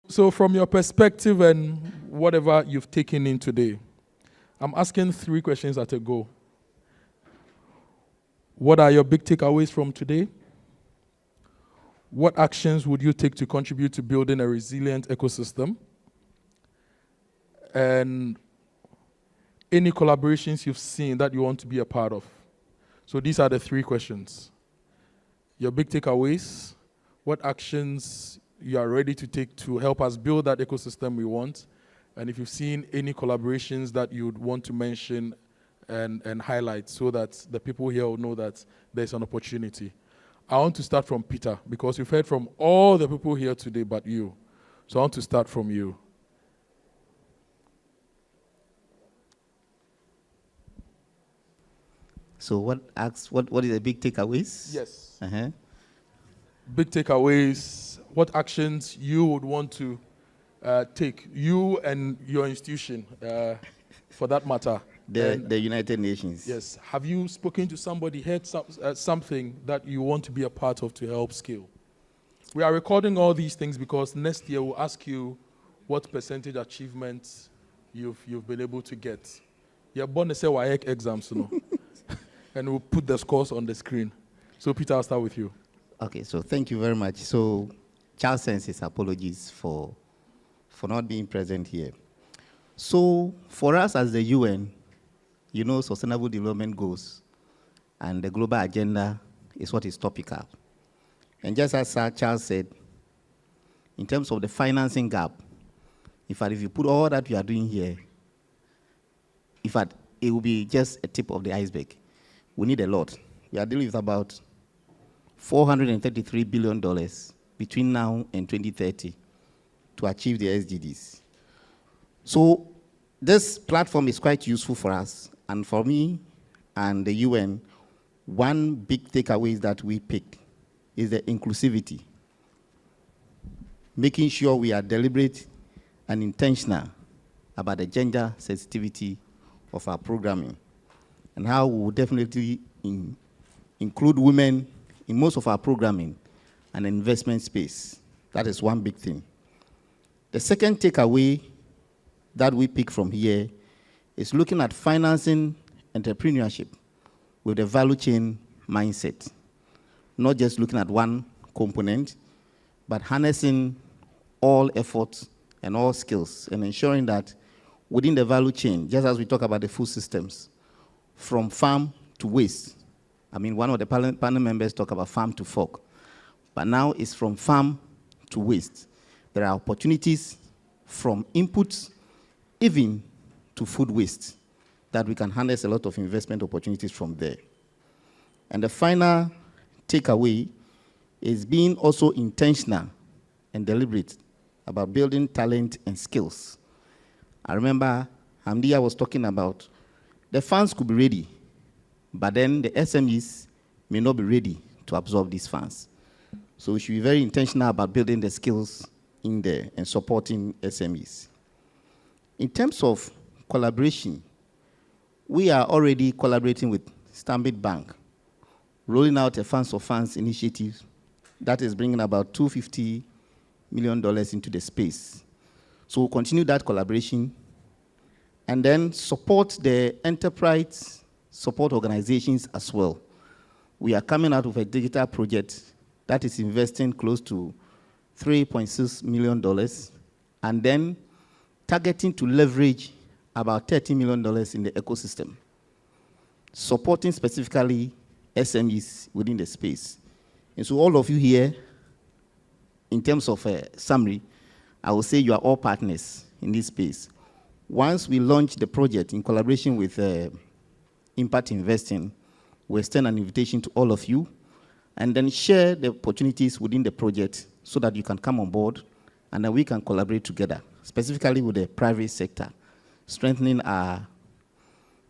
So from your perspective and whatever you've taken in today, I'm asking 3 questions at a go. What are your big takeaways from today? What actions would you take to contribute to building a resilient ecosystem? And any collaborations you've seen that you want to be a part of? So these are the 3 questions. Your big takeaways, what actions you are ready to take to help us build that ecosystem we want, and if you've seen any collaborations that you'd want to mention and highlight so that the people here will know that there's an opportunity. I want to start from Peter, because we've heard from all the people here today but you. So I want to start from you. So what is the big takeaways? Yes. Uh-huh. Big takeaways, what actions you would want to take, you and your institution, for that matter. The United Nations. Yes. Have you spoken to somebody, heard something that you want to be a part of to help scale? We are recording all these things because next year we'll ask you what percentage achievements you've been able to get. You're born to say WAEC exams, you know, and we'll put the scores on the screen. So Peter, I'll start with you. Okay, so thank you very much. So Charles sends his apologies for not being present here. So for us as the UN, you know, Sustainable Development Goals and the global agenda is what is topical. And just as Sir Charles said, in terms of the financing gap, in fact, if you put all that we are doing here, in fact, it will be just a tip of the iceberg. We need a lot. We are dealing with about $433 billion between now and 2030 to achieve the SDGs. So this platform is quite useful for us. And for me and the UN, one big takeaway that we pick is the inclusivity. Making sure we are deliberate and intentional about the gender sensitivity of our programming and how we will definitely include women in most of our programming and investment space. That is one big thing. The second takeaway that we pick from here is looking at financing entrepreneurship with a value chain mindset. Not just looking at one component, but harnessing all efforts and all skills and ensuring that within the value chain, just as we talk about the food systems, from farm to waste. I mean, one of the panel members talk about farm to fork, but now it's from farm to waste. There are opportunities from inputs, even to food waste, that we can harness a lot of investment opportunities from there. And the final takeaway is being also intentional and deliberate about building talent and skills. I remember Hamdia was talking about the funds could be ready, but then the SMEs may not be ready to absorb these funds. So we should be very intentional about building the skills in there and supporting SMEs. In terms of collaboration, we are already collaborating with Stanbic Bank, rolling out a Funds of Funds initiative that is bringing about $250 million into the space. So we'll continue that collaboration and then support the enterprise support organizations as well. We are coming out with a digital project that is investing close to $3.6 million and then targeting to leverage about $30 million in the ecosystem, supporting specifically SMEs within the space. And so all of you here, in terms of a summary, I will say you are all partners in this space. Once we launch the project in collaboration with Impact Investing, we extend an invitation to all of you and then share the opportunities within the project so that you can come on board and then we can collaborate together, specifically with the private sector, strengthening our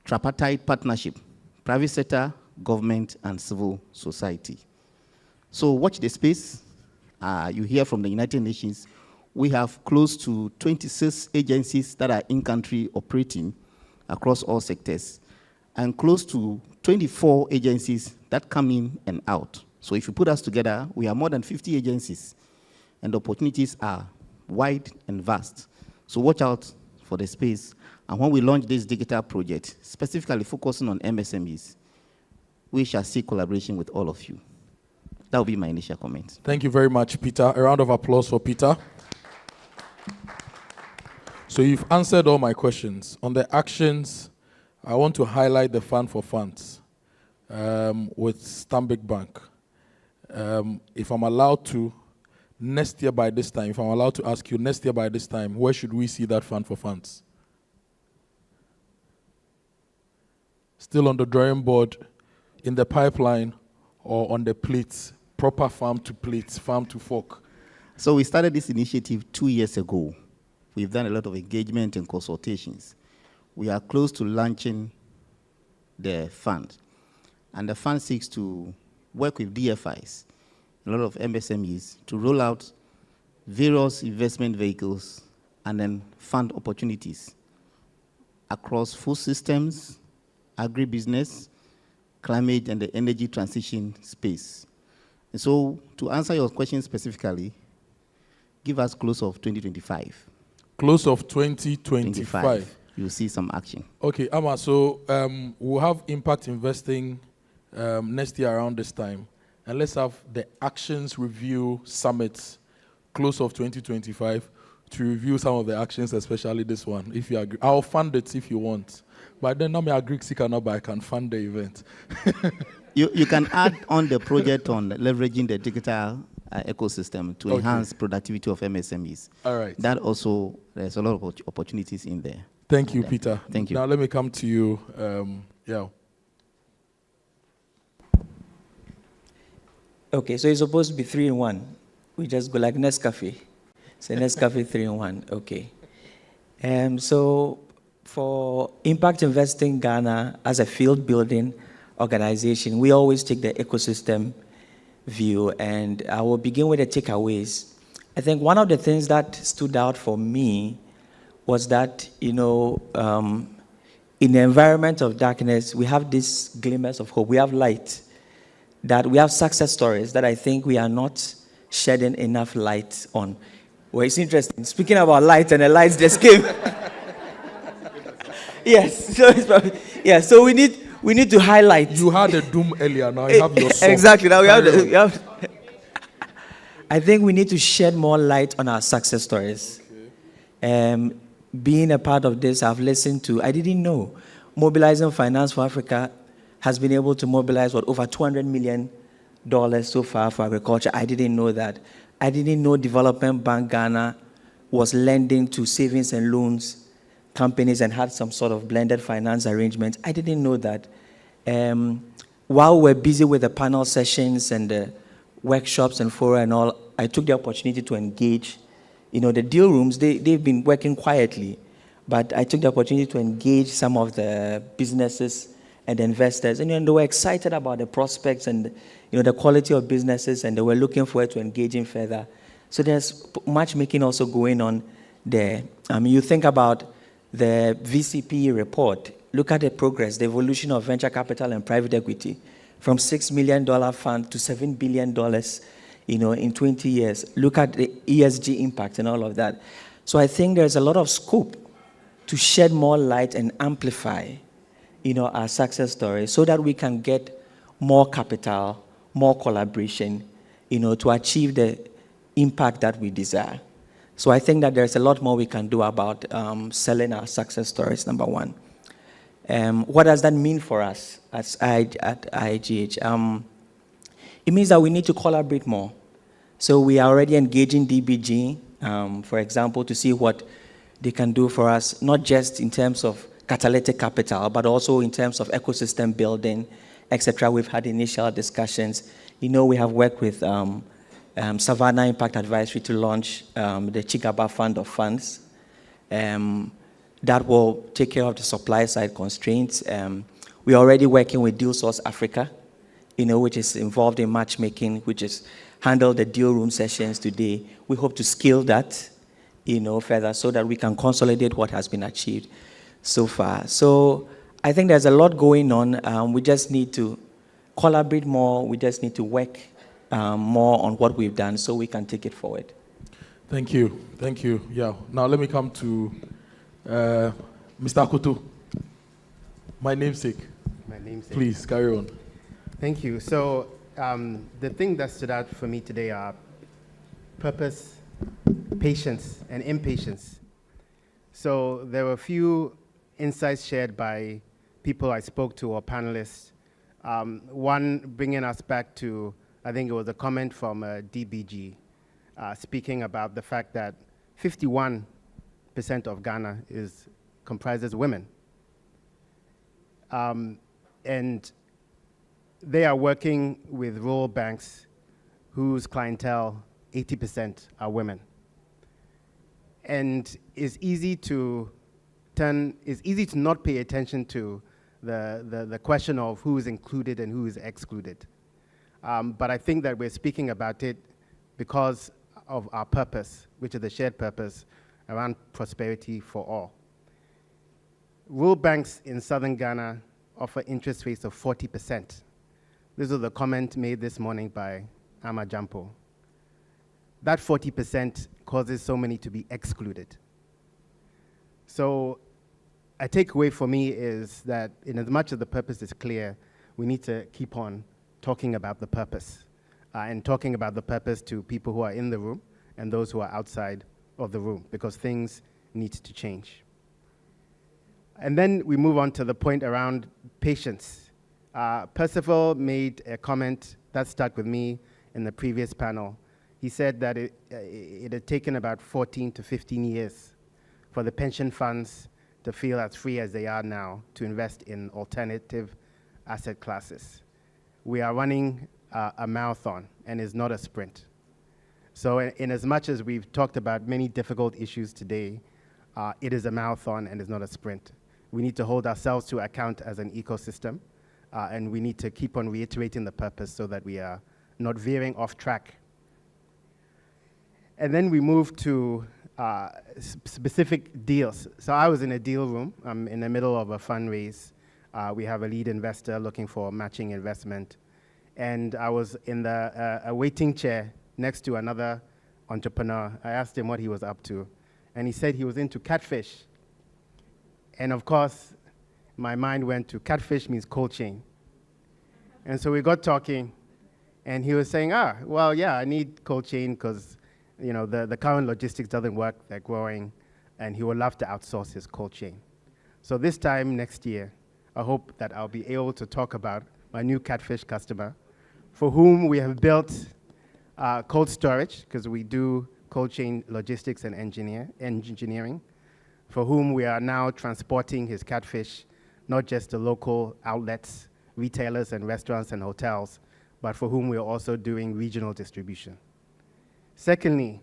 tripartite partnership, private sector, government, and civil society. So watch the space. You hear from the United Nations. We have close to 26 agencies that are in-country operating across all sectors, and close to 24 agencies that come in and out. So if you put us together, we are more than 50 agencies, and the opportunities are wide and vast. So watch out for the space. And when we launch this digital project, specifically focusing on MSMEs, we shall seek collaboration with all of you. That will be my initial comment. Thank you very much, Peter. A round of applause for Peter. So you've answered all my questions. On the actions, I want to highlight the Fund for Funds with Stanbic Bank. If I'm allowed to, next year by this time, if I'm allowed to ask you, next year by this time, where should we see that Fund for Funds? Still on the drawing board, in the pipeline, or on the plates, proper farm to plates, farm to fork? So we started this initiative 2 years ago. We've done a lot of engagement and consultations. We are close to launching the fund. And the fund seeks to work with DFIs, a lot of MSMEs, to roll out various investment vehicles and then fund opportunities across food systems, agribusiness, climate, and the energy transition space. And so to answer your question specifically, give us close of 2025. Close of 2025. You'll see some action. Okay, Amma, so we'll have impact investing next year around this time. And let's have the Actions Review Summit close of 2025 to review some of the actions, especially this one, if you agree. I'll fund it if you want. But then, I agree, but I can fund the event. You can add on the project on leveraging the digital ecosystem to enhance productivity of MSMEs. All right. That also, there's a lot of opportunities in there. Thank you, Peter. Thank you. Now let me come to you. Okay, so it's supposed to be 3 in 1. We just go like Nescafe. So Nescafe 3 in 1. Okay. So for Impact Investing Ghana as a field building organization, we always take the ecosystem view, and I will begin with the takeaways. I think one of the things that stood out for me was that, in the environment of darkness, we have these glimmers of hope. We have light, that we have success stories that I think we are not shedding enough light on. Well, it's interesting. Speaking about light, and the lights just came. Yes, so it's probably, yeah. So we need to highlight. You had a doom earlier. Now you have your soft. Exactly. Now we have. I think we need to shed more light on our success stories. Okay. Being a part of this, I've listened to. I didn't know Mobilizing Finance for Africa has been able to mobilize over $200 million so far for agriculture. I didn't know that. I didn't know Development Bank Ghana was lending to savings and loans companies and had some sort of blended finance arrangements. I didn't know that. While we're busy with the panel sessions and the workshops and fora and all, I took the opportunity to engage. The deal rooms, they've been working quietly, but I took the opportunity to engage some of the businesses and the investors, and they were excited about the prospects and the quality of businesses, and they were looking forward to engaging further. So there's matchmaking also going on there. You think about the VCP report. Look at the progress, the evolution of venture capital and private equity, from $6 million fund to $7 billion, in 20 years. Look at the ESG impact and all of that. So I think there's a lot of scope to shed more light and amplify, our success story, so that we can get more capital, more collaboration, to achieve the impact that we desire. So I think that there's a lot more we can do about selling our success stories, number one. What does that mean for us at IGH? It means that we need to collaborate more. So we are already engaging DBG, for example, to see what they can do for us, not just in terms of catalytic capital, but also in terms of ecosystem building, etc. We've had initial discussions. We have worked with Savannah Impact Advisory to launch the Chigaba Fund of Funds. That will take care of the supply side constraints. We're already working with Deal Source Africa, which is involved in matchmaking, which is handle the deal room sessions today. We hope to scale that, further so that we can consolidate what has been achieved so far. So I think there's a lot going on. We just need to collaborate more. We just need to work more on what we've done so we can take it forward. Thank you. Thank you. Yeah. Now let me come to Mr. Akoto. My namesake. My namesake. Please carry on. Thank you. So the thing that stood out for me today are purpose, patience, and impatience. So there were a few insights shared by people I spoke to or panelists. One bringing us back to, I think it was a comment from DBG, speaking about the fact that 51% of Ghana comprises women. And they are working with rural banks whose clientele, 80% are women. And it's easy to not pay attention to the question of who is included and who is excluded. But I think that we're speaking about it because of our purpose, which is the shared purpose around prosperity for all. Rural banks in southern Ghana offer interest rates of 40%. This was the comment made this morning by Ama Jampo. That 40% causes so many to be excluded. So a takeaway for me is that in as much as the purpose is clear, we need to keep on talking about the purpose and talking about the purpose to people who are in the room and those who are outside of the room, because things need to change. And then we move on to the point around patience. Percival made a comment that stuck with me in the previous panel. He said that it had taken about 14 to 15 years for the pension funds to feel as free as they are now to invest in alternative asset classes. We are running a marathon, and it's not a sprint. So in as much as we've talked about many difficult issues today, it is a marathon and it's not a sprint. We need to hold ourselves to account as an ecosystem, and we need to keep on reiterating the purpose so that we are not veering off track. And then we move to specific deals. So I was in a deal room. I'm in the middle of a fundraise. We have a lead investor looking for matching investment. And I was in a waiting chair next to another entrepreneur. I asked him what he was up to. And he said he was into catfish. And of course, my mind went to catfish means cold chain. And so we got talking, and he was saying, well, yeah, I need cold chain because the current logistics doesn't work, they're growing, and he would love to outsource his cold chain. So this time next year, I hope that I'll be able to talk about my new catfish customer for whom we have built cold storage, because we do cold chain logistics and engineering, for whom we are now transporting his catfish, not just to local outlets, retailers and restaurants and hotels, but for whom we are also doing regional distribution. Secondly,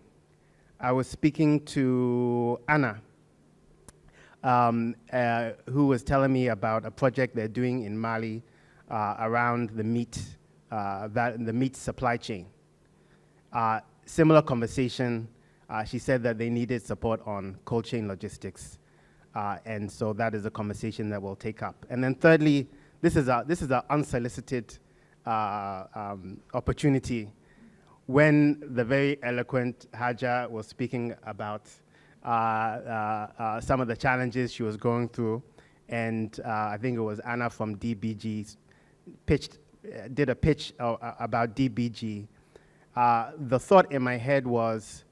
I was speaking to Anna, who was telling me about a project they're doing in Mali around the meat supply chain. Similar conversation, she said that they needed support on cold chain logistics, and so that is a conversation that we'll take up. And then thirdly, this is an unsolicited opportunity. When the very eloquent Haja was speaking about some of the challenges she was going through, and I think it was Anna from DBG did a pitch about DBG, the thought in my head was,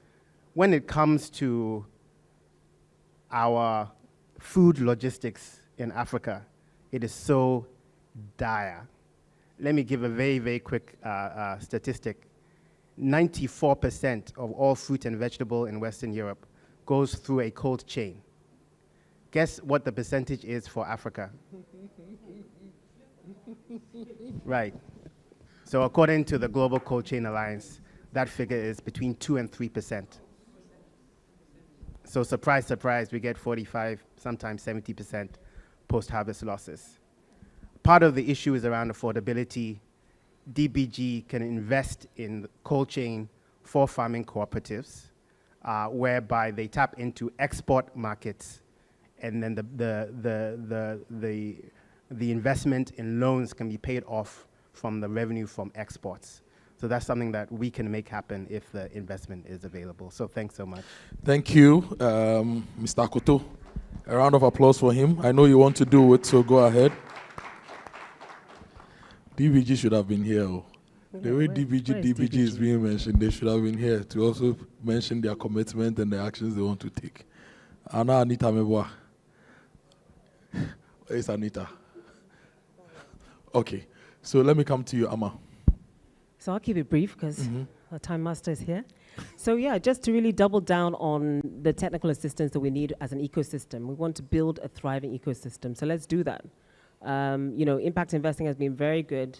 when it comes to our food logistics in Africa, it is so dire. Let me give a very, very quick statistic. 94% of all fruit and vegetable in Western Europe goes through a cold chain. Guess what the percentage is for Africa? Right. So according to the Global Cold Chain Alliance, that figure is between 2 and 3%. So surprise, surprise, we get 45, sometimes 70% post-harvest losses. Part of the issue is around affordability. DBG can invest in cold chain for farming cooperatives, whereby they tap into export markets, and then the investment in loans can be paid off from the revenue from exports. So that's something that we can make happen if the investment is available. So thanks so much. Thank you, Mr. Akoto. A round of applause for him. I know you want to do it, so go ahead. DBG should have been here. The way DBG is being mentioned, they should have been here to also mention their commitment and the actions they want to take. Anita Meboa. Where's Anita? Okay, so let me come to you, Amma. So I'll keep it brief because our time master is here. So yeah, just to really double down on the technical assistance that we need as an ecosystem. We want to build a thriving ecosystem. So let's do that. Impact investing has been very good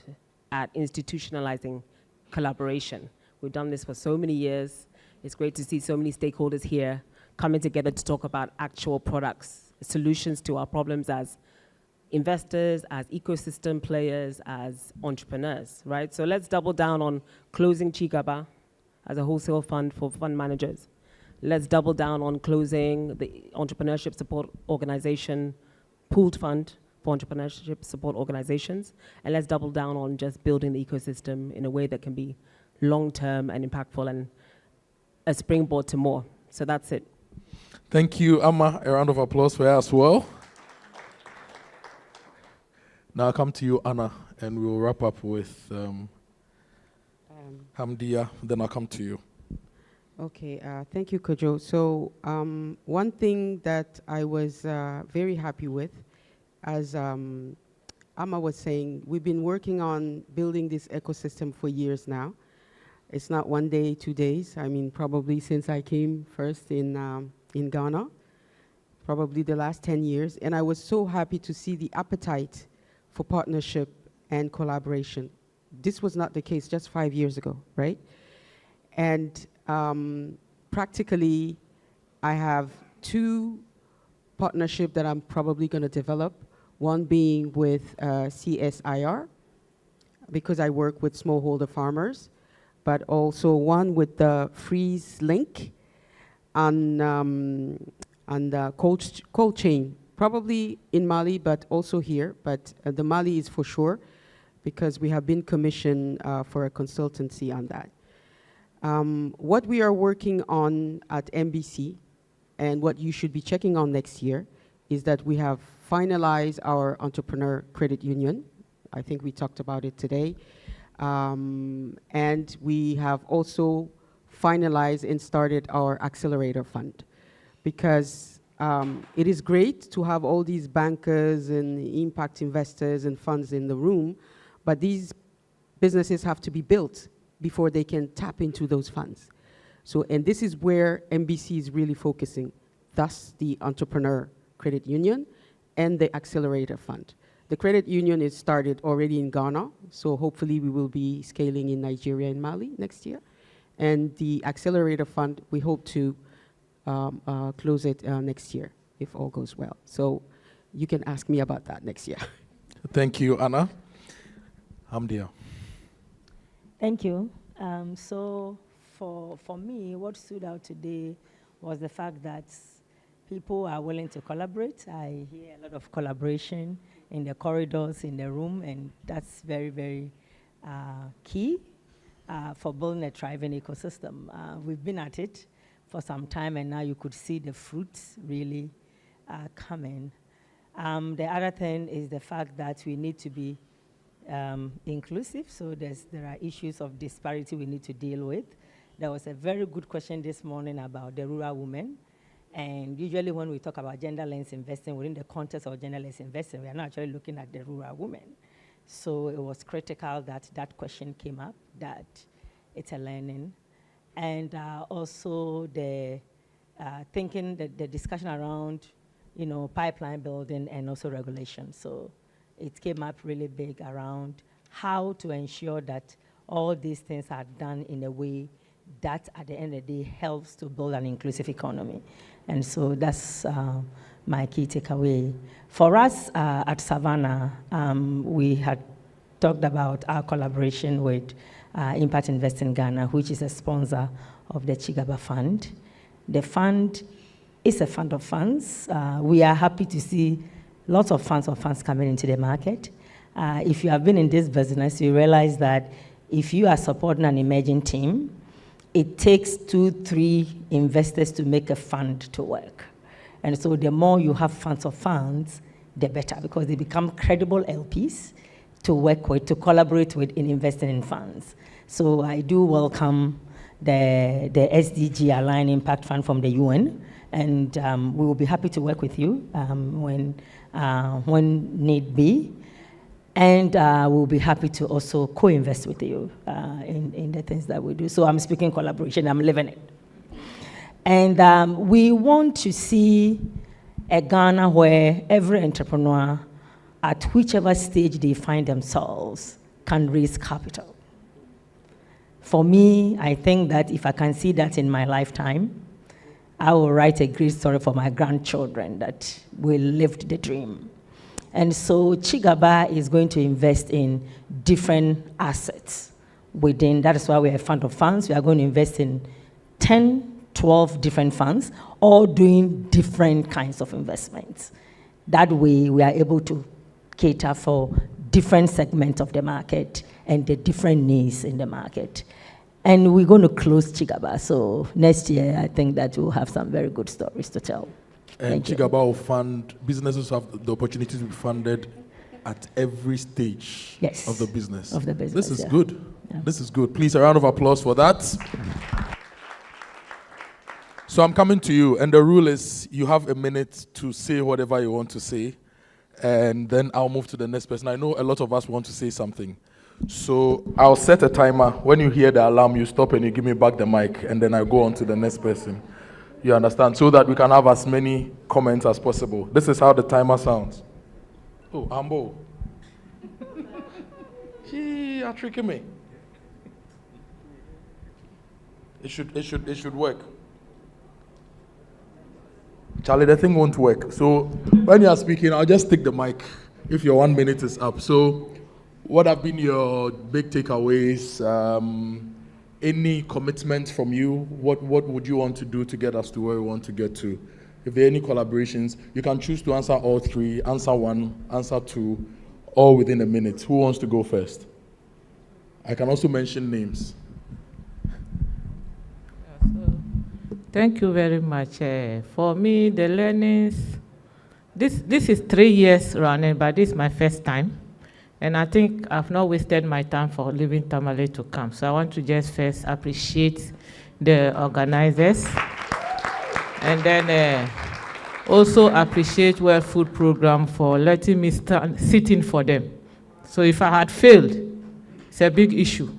at institutionalizing collaboration. We've done this for so many years. It's great to see so many stakeholders here coming together to talk about actual products, solutions to our problems as investors, as ecosystem players, as entrepreneurs, right? So let's double down on closing Chigaba as a wholesale fund for fund managers. Let's double down on closing the entrepreneurship support organization pooled fund for entrepreneurship support organizations. And let's double down on just building the ecosystem in a way that can be long-term and impactful and a springboard to more. So that's it. Thank you, Amma. A round of applause for her as well. Now I'll come to you, Anna, and we'll wrap up with Hamdia, then I'll come to you. Okay, thank you, Kojo. So one thing that I was very happy with, as Amma was saying, we've been working on building this ecosystem for years now. It's not 1 day, 2 days. I mean, probably since I came first in Ghana, probably the last 10 years. And I was so happy to see the appetite for partnership and collaboration. This was not the case just 5 years ago, right? And practically, I have 2 partnerships that I'm probably going to develop, one being with CSIR, because I work with smallholder farmers, but also one with the Freeze Link and cold chain, probably in Mali, but also here. But the Mali is for sure, because we have been commissioned for a consultancy on that. What we are working on at MBC, and what you should be checking on next year, is that we have finalized our entrepreneur credit union. I think we talked about it today. And we have also finalized and started our accelerator fund, because it is great to have all these bankers and impact investors and funds in the room, but these businesses have to be built before they can tap into those funds. So, and this is where MBC is really focusing, thus the entrepreneur credit union and the accelerator fund. The credit union is started already in Ghana, so hopefully we will be scaling in Nigeria and Mali next year. And the accelerator fund, we hope to close it next year, if all goes well. So you can ask me about that next year. Thank you, Anna. Hamdia. Thank you. So for me, what stood out today was the fact that people are willing to collaborate. I hear a lot of collaboration in the corridors, in the room, and that's very, very key for building a thriving ecosystem. We've been at it for some time, and now you could see the fruits really coming. The other thing is the fact that we need to be inclusive, so there are issues of disparity we need to deal with. There was a very good question this morning about the rural women. And usually when we talk about gender-less investing within the context of gender-less investing, we are not actually looking at the rural women. So it was critical that that question came up, that it's a learning. And also the thinking, the discussion around, pipeline building and also regulation. So it came up really big around how to ensure that all these things are done in a way that at the end of the day helps to build an inclusive economy. And so that's my key takeaway. For us at Savannah, we had talked about our collaboration with Impact Investing Ghana, which is a sponsor of the Chigaba Fund. The fund is a fund of funds. We are happy to see lots of funds coming into the market. If you have been in this business, you realize that if you are supporting an emerging team, it takes 2-3 investors to make a fund to work. And so the more you have funds of funds, the better, because they become credible LPs to work with, to collaborate with in investing in funds. So I do welcome the SDG Aligned Impact Fund from the UN, and we will be happy to work with you when need be. And we'll be happy to also co-invest with you in the things that we do. So I'm speaking collaboration, I'm living it. And we want to see a Ghana where every entrepreneur, at whichever stage they find themselves, can raise capital. For me, I think that if I can see that in my lifetime, I will write a great story for my grandchildren that will live the dream. And so Chigaba is going to invest in different assets within. That is why we are a fund of funds. We are going to invest in 10, 12 different funds, all doing different kinds of investments. That way, we are able to cater for different segments of the market and the different needs in the market. And we're going to close Chigaba. So next year, I think that we'll have some very good stories to tell. And Chigaba will fund, businesses have the opportunity to be funded at every stage of the business. Of the business. This is good. Yeah. This is good. Please, a round of applause for that. So I'm coming to you, and the rule is you have a minute to say whatever you want to say, and then I'll move to the next person. I know a lot of us want to say something. So I'll set a timer. When you hear the alarm, you stop and you give me back the mic, and then I go on to the next person. You understand? So that we can have as many comments as possible. This is how the timer sounds. Oh, Ambo. You're tricking me. It should work. Charlie, the thing won't work. So when you are speaking, I'll just take the mic if your 1 minute is up. So what have been your big takeaways? Any commitment from you? What would you want to do to get us to where we want to get to? If there are any collaborations, you can choose to answer all 3, answer 1, answer 2, all within a minute. Who wants to go first? I can also mention names. Thank you very much. For me, the learnings, this is 3 years running, but this is my first time. And I think I've not wasted my time for leaving Tamale to come. So I want to just first appreciate the organizers. And then also appreciate World Food Program for letting me sit in for them. So if I had failed, it's a big issue.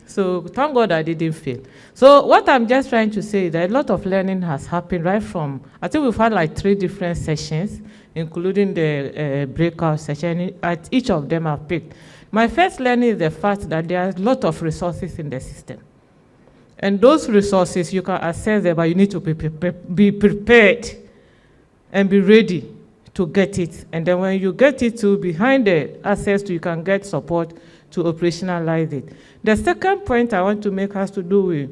So thank God I didn't fail. So what I'm just trying to say is that a lot of learning has happened right from, I think we've had like 3 different sessions, including the breakout session. At each of them I've picked. My first learning is the fact that there are a lot of resources in the system. And those resources, you can access them, but you need to be prepared and be ready to get it. And then when you get it to behind the access to, you can get support to operationalize it. The second point I want to make has to do with,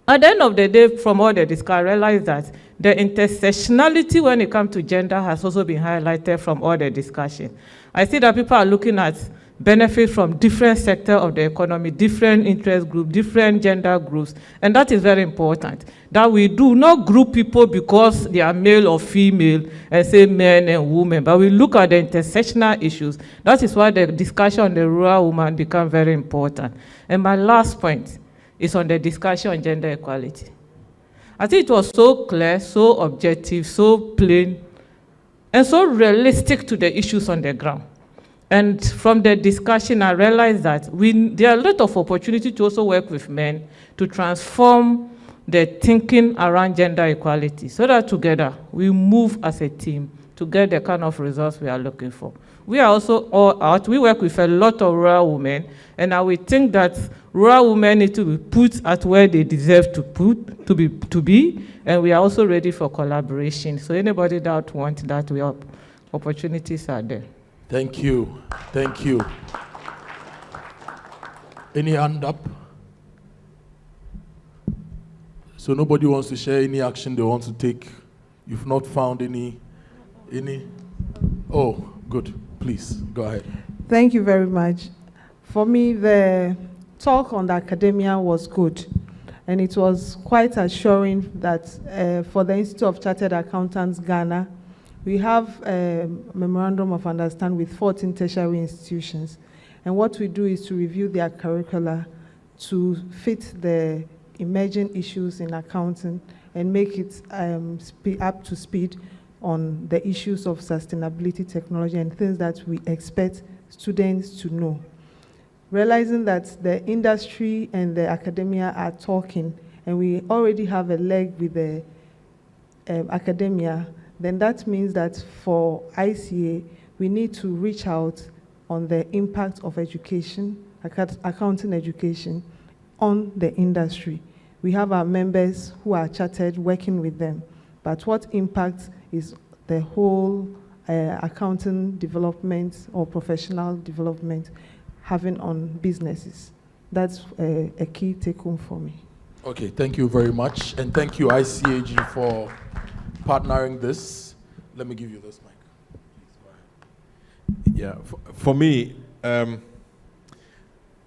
at the end of the day, from all the discussion, I realized that the intersectionality when it comes to gender has also been highlighted from all the discussion. I see that people are looking at benefit from different sectors of the economy, different interest groups, different gender groups, and that is very important. That we do not group people because they are male or female and say men and women, but we look at the intersectional issues. That is why the discussion on the rural woman becomes very important. And my last point is on the discussion on gender equality. I think it was so clear, so objective, so plain, and so realistic to the issues on the ground. And from the discussion, I realized that there are a lot of opportunity to also work with men to transform the thinking around gender equality so that together we move as a team to get the kind of results we are looking for. We are also all out. We work with a lot of rural women, and I will think that rural women need to be put at where they deserve to be, and we are also ready for collaboration. So anybody that wants that, opportunities are there. Thank you. Thank you. Any hand up? So nobody wants to share any action they want to take. You've not found any? Oh, good. Please, go ahead. Thank you very much. For me, the talk on the academia was good. And it was quite assuring that for the Institute of Chartered Accountants, Ghana, we have a memorandum of understanding with 14 tertiary institutions. And what we do is to review their curricula to fit the emerging issues in accounting and make it up to speed on the issues of sustainability, technology, and things that we expect students to know. Realizing that the industry and the academia are talking, and we already have a leg with the academia, then that means that for ICA, we need to reach out on the impact of education, accounting education, on the industry. We have our members who are chartered working with them, but what impact is the whole accounting development or professional development having on businesses? That's a key take-home for me. Okay, thank you very much. And thank you, ICAG, for partnering this. Let me give you this mic. Yeah, for me,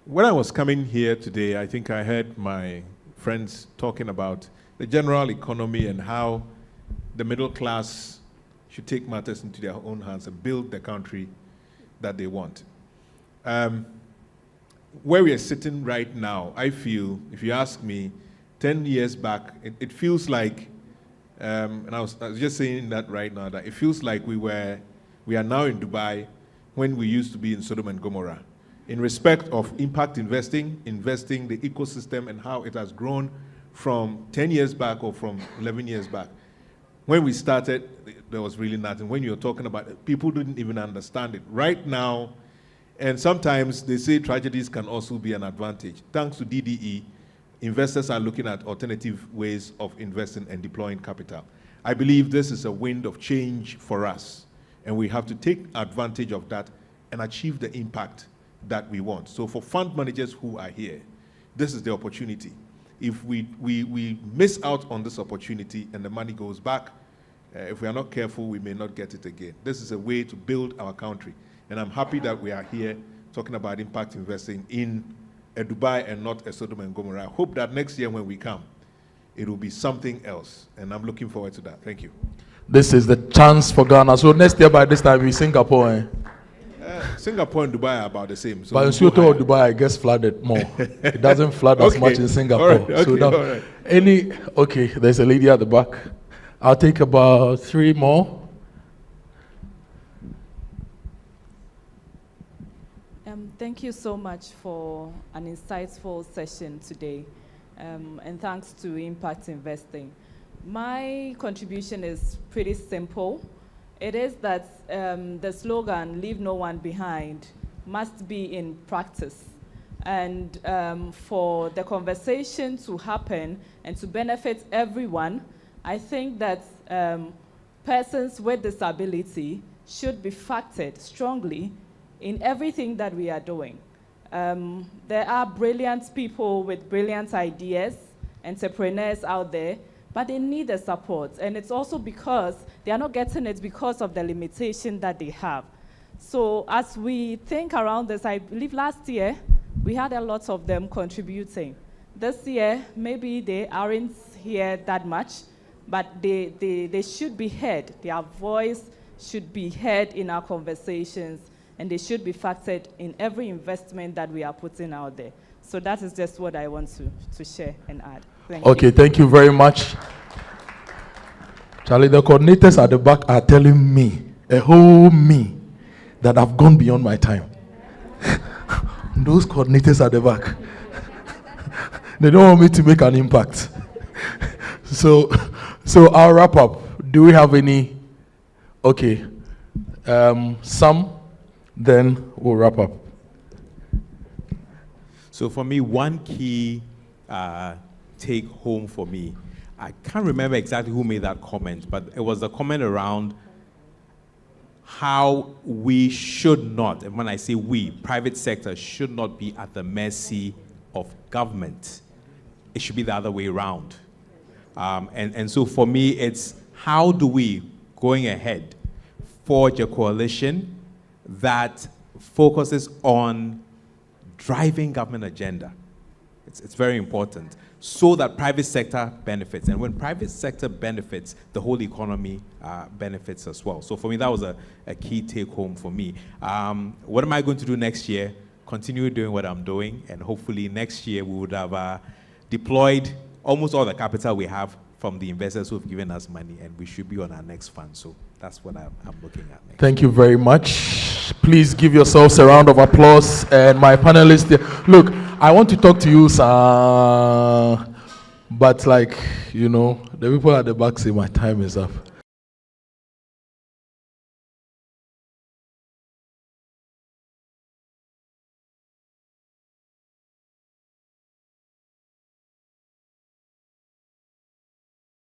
when I was coming here today, I think I heard my friends talking about the general economy and how the middle class should take matters into their own hands and build the country that they want. Where we are sitting right now, I feel, if you ask me, 10 years back, it feels like, and I was just saying that right now, that it feels like we are now in Dubai when we used to be in Sodom and Gomorrah. In respect of impact investing the ecosystem and how it has grown from 10 years back or from 11 years back. When we started, there was really nothing. When you were talking about it, people didn't even understand it. Right now, and sometimes they say tragedies can also be an advantage. Thanks to DDE, investors are looking at alternative ways of investing and deploying capital. I believe this is a wind of change for us, and we have to take advantage of that and achieve the impact that we want. So for fund managers who are here, this is the opportunity. If we miss out on this opportunity and the money goes back, if we are not careful, we may not get it again. This is a way to build our country. And I'm happy that we are here talking about impact investing in a Dubai and not a Sodom and Gomorrah. I hope that next year when we come, it will be something else. And I'm looking forward to that. Thank you. This is the chance for Ghana. So next year by this time, we Singapore. Singapore and Dubai are about the same. So but in Soto or Dubai, it gets flooded more. It doesn't flood as much in Singapore. All right, okay, so now, all right. Okay, there's a lady at the back. I'll take about 3 more. Thank you so much for an insightful session today, and thanks to Impact Investing. My contribution is pretty simple. It is that the slogan, "Leave no one behind," must be in practice. And for the conversation to happen and to benefit everyone, I think that persons with disability should be factored strongly in everything that we are doing. There are brilliant people with brilliant ideas, entrepreneurs out there, but they need the support. And it's also because they are not getting it because of the limitation that they have. So as we think around this, I believe last year, we had a lot of them contributing. This year, maybe they aren't here that much, but they should be heard. Their voice should be heard in our conversations, and they should be factored in every investment that we are putting out there. So that is just what I want to share and add. Thank you. Okay, thank you very much. Charlie, the coordinators at the back are telling me, a whole me, that I've gone beyond my time. Those coordinators at the back, they don't want me to make an impact. So I'll wrap up. Do we have any? Okay, some, then we'll wrap up. So for me, one key take home for me, I can't remember exactly who made that comment, but it was a comment around how we should not, and when I say we, private sector should not be at the mercy of government. It should be the other way around. And so for me, it's how do we, going ahead, forge a coalition that focuses on driving government agenda It's very important, so that private sector benefits. And when private sector benefits, the whole economy benefits as well. So for me, that was a key take home for me. What am I going to do next year? Continue doing what I'm doing, and hopefully next year we would have deployed almost all the capital we have from the investors who have given us money, and we should be on our next fund. So that's what I'm looking at next. Thank you very much. Please give yourselves a round of applause. And my panelists there. Look, I want to talk to you, sir, but like, the people at the back say my time is up.